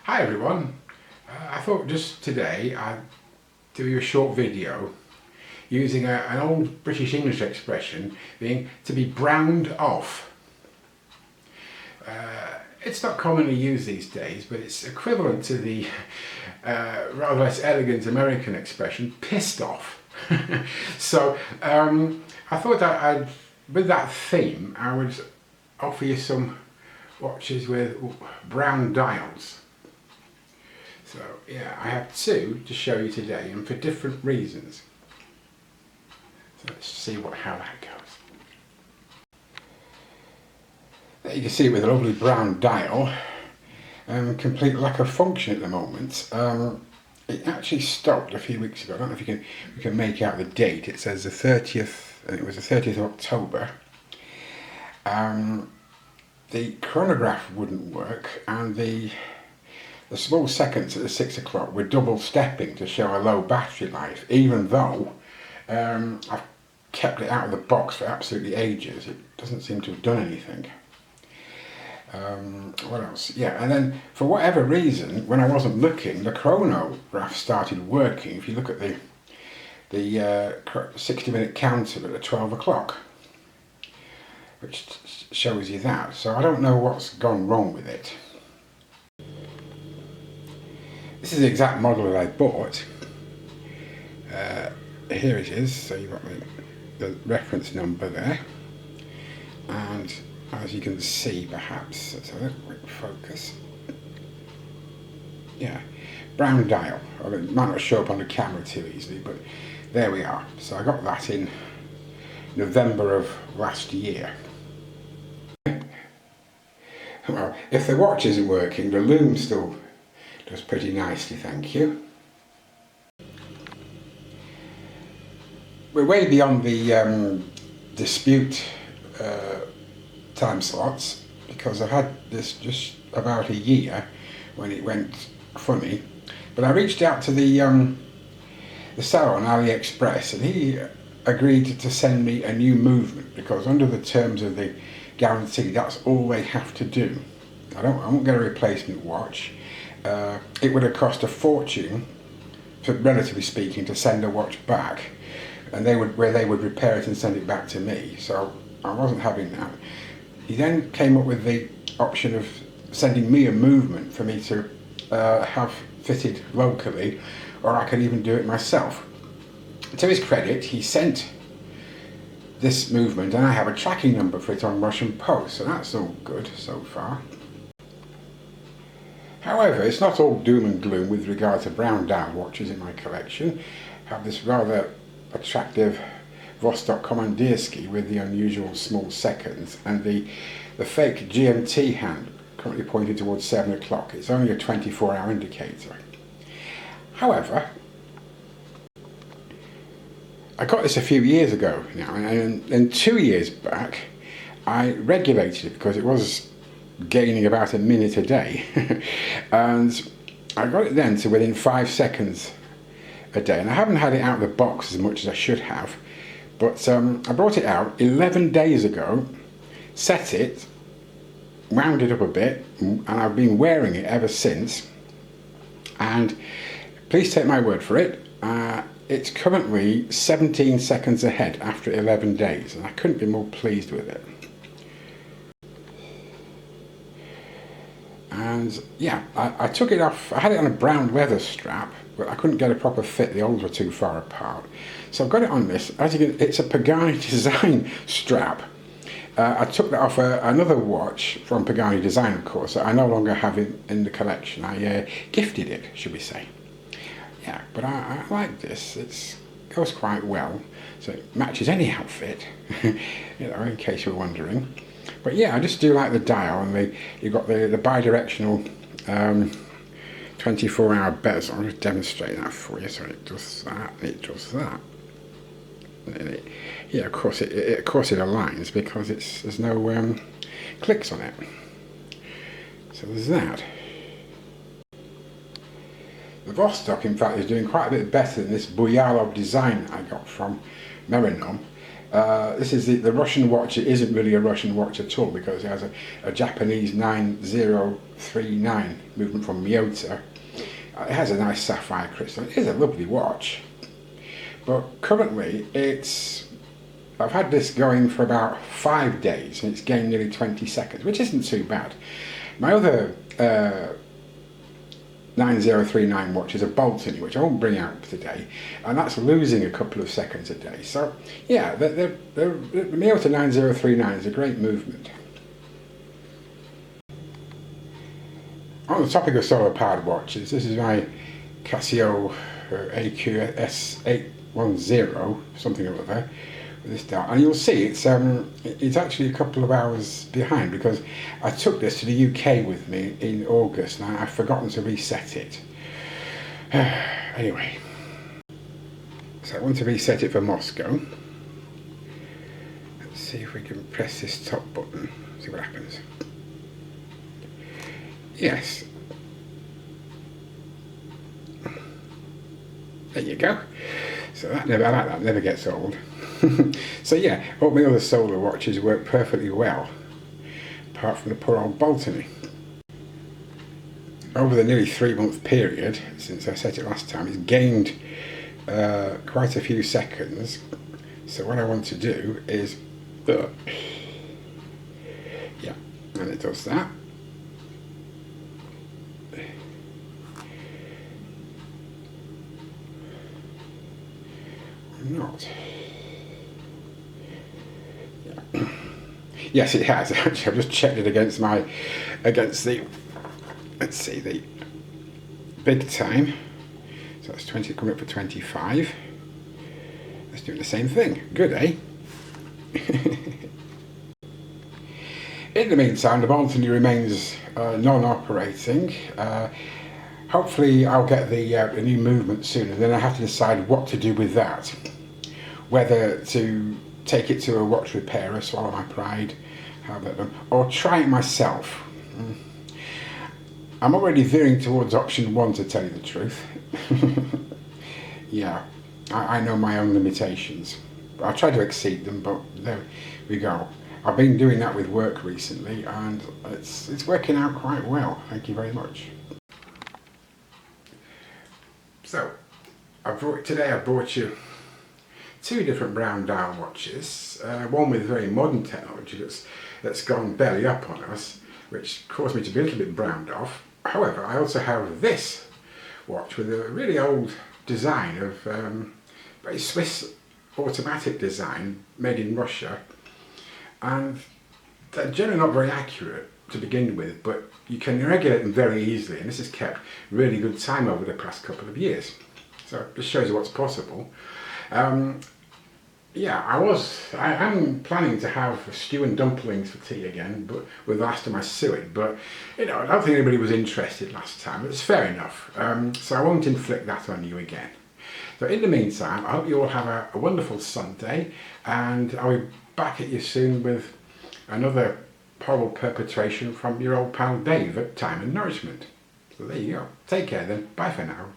Hi everyone, I thought just today I'd do you a short video using an old British English expression being to be browned off. It's not commonly used these days, but it's equivalent to the rather less elegant American expression pissed off. So I thought I'd, with that theme, I would offer you some watches with brown dials. So yeah, I have two to show you today, and for different reasons. So let's see how that goes. There you can see with a lovely brown dial, complete lack of function at the moment. It actually stopped a few weeks ago. I don't know if you can make out the date. It says the 30th, and it was the 30th of October. The chronograph wouldn't work, and the small seconds at the 6 o'clock were double stepping to show a low battery life, even though I've kept it out of the box for absolutely ages. It doesn't seem to have done anything. What else? Yeah, and then for whatever reason, when I wasn't looking, the chronograph started working. If you look at the 60-minute counter at 12 o'clock, which shows you that. So I don't know what's gone wrong with it. This is the exact model that I bought. Here it is, so you've got the reference number there. And as you can see, perhaps, let's have a quick focus. Yeah, brown dial. Well, it might not show up on the camera too easily, but there we are. So I got that in November of last year. Well, if the watch isn't working, the loom still does pretty nicely, thank you. We're way beyond the dispute time slots, because I've had this just about a year when it went funny. But I reached out to the seller on AliExpress, and he agreed to send me a new movement, because under the terms of the guarantee, that's all they have to do. I won't get a replacement watch. It would have cost a fortune, relatively speaking, to send a watch back, and they would repair it and send it back to me. So I wasn't having that. He then came up with the option of sending me a movement for me to have fitted locally, or I could even do it myself. To his credit, he sent this movement, and I have a tracking number for it on Russian Post, so that's all good so far. However, it's not all doom and gloom with regard to brown dial watches in my collection. I have this rather attractive Vostok Commandeersky with the unusual small seconds, and the fake GMT hand currently pointed towards 7 o'clock. It's only a 24-hour indicator. However, I got this a few years ago now, and 2 years back I regulated it because it was gaining about a minute a day and I got it then to within 5 seconds a day, and I haven't had it out of the box as much as I should have, but I brought it out 11 days ago, set it, wound it up a bit, and I've been wearing it ever since, and please take my word for it, it's currently 17 seconds ahead after 11 days, and I couldn't be more pleased with it. And yeah, I took it off. I had it on a brown leather strap, but I couldn't get a proper fit. The holes were too far apart. So I've got it on this. As you can, it's a Pagani design strap. I took that off another watch from Pagani Design, of course, that I no longer have in the collection. I gifted it, should we say. Yeah, but I like this. It goes quite well, so it matches any outfit, you know, in case you're wondering. But yeah, I just do like the dial, and you've got the bi-directional 24-hour bezel. I'll just demonstrate that for you. So it does that, and it does that. And yeah, of course it aligns because there's no clicks on it. So there's that. The Vostok, in fact, is doing quite a bit better than this Buyalov design I got from Merinom. This is the Russian watch. It isn't really a Russian watch at all, because it has a Japanese 90 9039 movement from Miyota. It has a nice sapphire crystal. It is a lovely watch. But currently I've had this going for about 5 days and it's gained nearly 20 seconds, which isn't too bad. My other 9039 watch is a Bolton, which I won't bring out today, and that's losing a couple of seconds a day. So yeah, the Miyota 9039 is a great movement. On the topic of solar powered watches, this is my Casio AQS810 something or other with this dial, and you'll see it's actually a couple of hours behind because I took this to the UK with me in August and I've forgotten to reset it. Anyway, so I want to reset it for Moscow. Let's see if we can press this top button, see what happens. Yes. There you go. So I like that, never gets old. So yeah, all my other solar watches work perfectly well, apart from the poor old Bolton. Over the nearly 3-month period since I set it last time, it's gained quite a few seconds. So what I want to do is, yeah, and it does that. Not. Yeah. Yes, it has actually. I've just checked it against the, let's see, the big time. So that's 20 coming up for 25. Let's do the same thing. Good, eh? In the meantime, the Bolton remains non-operating. Hopefully I'll get the new movement soon, and then I have to decide what to do with that. Whether to take it to a watch repairer, swallow my pride, have that done, or try it myself. I'm already veering towards option 1, to tell you the truth. Yeah, I know my own limitations. I try to exceed them, but there we go. I've been doing that with work recently, and it's working out quite well. Thank you very much. So, today I brought you 2 different brown dial watches, one with very modern technology that's gone belly up on us, which caused me to be a little bit browned off. However, I also have this watch with a really old design of very Swiss automatic design made in Russia, and they're generally not very accurate to begin with, but you can regulate them very easily, and this has kept really good time over the past couple of years. So it just shows you what's possible. Yeah, I'm planning to have stew and dumplings for tea again, but with the last of my suet. But you know, I don't think anybody was interested last time. It's fair enough. So I won't inflict that on you again. So in the meantime, I hope you all have a wonderful Sunday, and I'll be back at you soon with another horrible perpetration from your old pal Dave at Time and Nourishment. So there you go. Take care then. Bye for now.